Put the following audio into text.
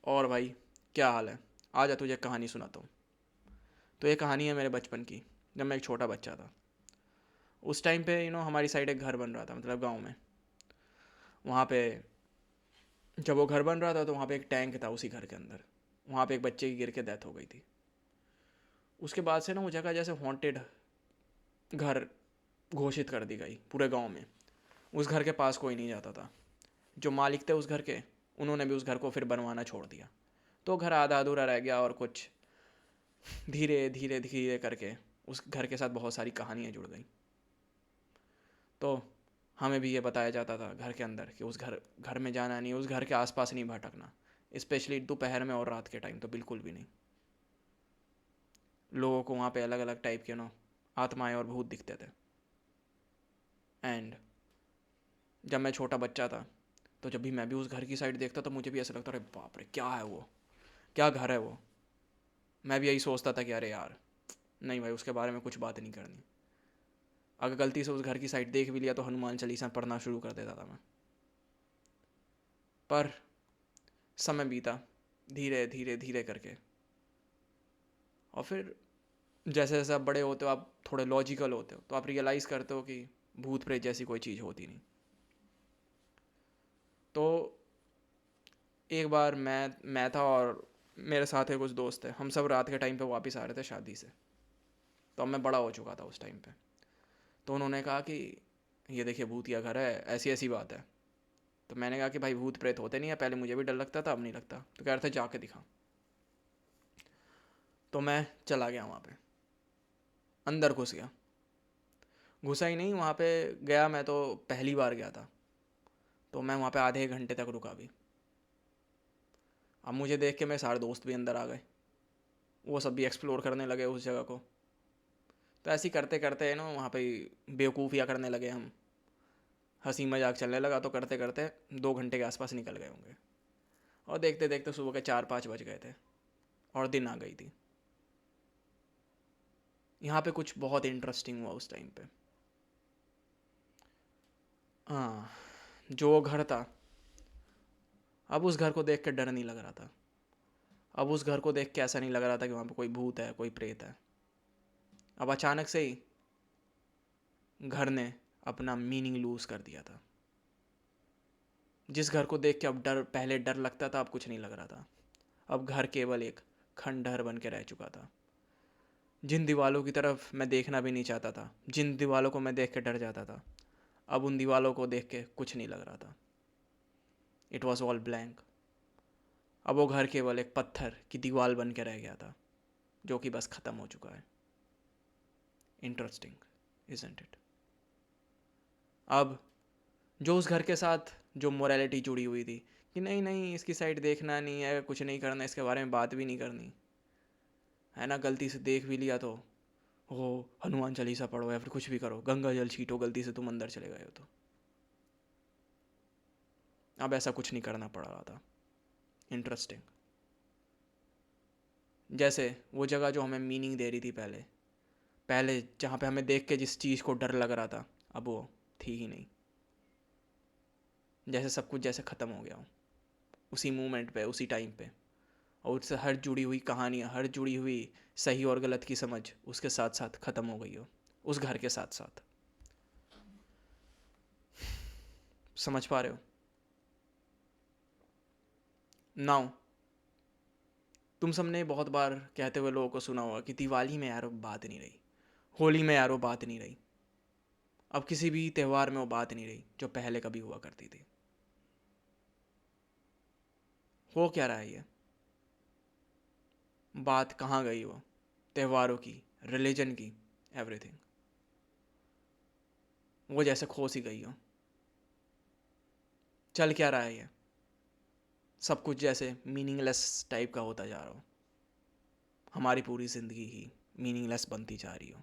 और भाई, क्या हाल है? आजा तुझे एक कहानी सुनाता हूँ। तो ये कहानी है मेरे बचपन की, जब मैं एक छोटा बच्चा था। उस टाइम पे हमारी साइड एक घर बन रहा था, मतलब गांव में। वहाँ पे जब वो घर बन रहा था तो वहाँ पे एक टैंक था उसी घर के अंदर। वहाँ पे एक बच्चे की गिर के डेथ हो गई थी। उसके बाद से ना वो जगह जैसे हॉन्टेड घर घोषित कर दी गई पूरे गांव में। उस घर के पास कोई नहीं जाता था। जो मालिक थे उस घर के, उन्होंने भी उस घर को फिर बनवाना छोड़ दिया। तो घर आधा अधूरा रह गया, और कुछ धीरे धीरे धीरे करके उस घर के साथ बहुत सारी कहानियाँ जुड़ गई। तो हमें भी ये बताया जाता था घर के अंदर कि उस घर घर में जाना नहीं, उस घर के आसपास नहीं भटकना। स्पेशली दोपहर में और रात के टाइम तो बिल्कुल भी नहीं। लोगों को वहाँ पे अलग अलग टाइप के आत्माएं और भूत दिखते थे। एंड जब मैं छोटा बच्चा था, तो जब भी मैं भी उस घर की साइड देखता तो मुझे भी ऐसा लगता, अरे बाप रे, क्या है वो, क्या घर है वो। मैं भी यही सोचता था कि अरे यार, नहीं भाई, उसके बारे में कुछ बात नहीं करनी। अगर गलती से उस घर की साइड देख भी लिया तो हनुमान चालीसा पढ़ना शुरू कर देता था मैं। पर समय बीता धीरे धीरे धीरे करके, और फिर जैसे जैसे आप बड़े होते हो, आप थोड़े लॉजिकल होते हो, तो आप रियलाइज़ करते हो कि भूत प्रेत जैसी कोई चीज़ होती नहीं। तो एक बार मैं था, और मेरे साथ है कुछ दोस्त है, हम सब रात के टाइम पे वापस आ रहे थे शादी से। तो अब मैं बड़ा हो चुका था उस टाइम पे। तो उन्होंने कहा कि ये देखिए भूतिया घर है, ऐसी ऐसी बात है। तो मैंने कहा कि भाई भूत प्रेत होते नहीं है, पहले मुझे भी डर लगता था, अब नहीं लगता। तो कह रहे थे जाके दिखा। तो मैं चला गया वहाँ पे, अंदर घुस गया। घुसा ही नहीं, वहाँ पे गया मैं तो पहली बार गया था। तो मैं वहाँ पे आधे एक घंटे तक रुका भी। अब मुझे देख के मेरे सारे दोस्त भी अंदर आ गए, वो सब भी एक्सप्लोर करने लगे उस जगह को। तो ऐसे ही करते करते वहाँ पे बेवकूफ़ियाँ करने लगे हम। हंसी मजाक चलने लगा, तो करते करते 2 घंटे के आसपास निकल गए होंगे। और देखते देखते सुबह के 4-5 बज गए थे, और दिन आ गई थी। यहाँ पे कुछ बहुत इंटरेस्टिंग हुआ उस टाइम पे। हाँ, जो वो घर था, अब उस घर को देख के डर नहीं लग रहा था। अब उस घर को देख के ऐसा नहीं लग रहा था कि वहाँ पे कोई भूत है, कोई प्रेत है। अब अचानक से ही घर ने अपना मीनिंग लूज़ कर दिया था। जिस घर को देख के अब पहले डर लगता था, अब कुछ नहीं लग रहा था। अब घर केवल एक खंडहर बन के रह चुका था। जिन दीवालों की तरफ मैं देखना भी नहीं चाहता था, जिन दीवालों को मैं देख के डर जाता था, अब उन दीवालों को देख के कुछ नहीं लग रहा था। It was all blank. अब वो घर केवल एक पत्थर की दीवार बन के रह गया था, जो कि बस ख़त्म हो चुका है। Interesting, isn't it? अब जो उस घर के साथ जो मोरालिटी जुड़ी हुई थी कि नहीं नहीं, इसकी साइड देखना नहीं है, कुछ नहीं करना, इसके बारे में बात भी नहीं करनी है ना, गलती से देख भी लिया तो हो, हनुमान चालीसा पढ़ो या फिर कुछ भी करो, गंगा जल छीटो, गलती से तुम अंदर चले गए हो तो। अब ऐसा कुछ नहीं करना पड़ रहा था। इंटरेस्टिंग। जैसे वो जगह जो हमें मीनिंग दे रही थी पहले, पहले जहाँ पे हमें देख के जिस चीज़ को डर लग रहा था, अब वो थी ही नहीं। जैसे सब कुछ जैसे ख़त्म हो गया हो उसी मोमेंट पे, उसी टाइम पे। और उससे हर जुड़ी हुई कहानियाँ, हर जुड़ी हुई सही और गलत की समझ उसके साथ साथ ख़त्म हो गई हो, उस घर के साथ साथ। समझ पा रहे हो? नाउ, तुम सबने बहुत बार कहते हुए लोगों को सुना होगा कि दिवाली में यार वो बात नहीं रही, होली में यार वो बात नहीं रही, अब किसी भी त्यौहार में वो बात नहीं रही जो पहले कभी हुआ करती थी। हो क्या रहा है ये? बात कहाँ गई वो? त्योहारों की, रिलीजन की, एवरीथिंग। वो जैसे खो सी गई हो। चल क्या रहा है ये? सब कुछ जैसे मीनिंगलेस टाइप का होता जा रहा हो। हमारी पूरी ज़िंदगी ही मीनिंगलेस बनती जा रही हो।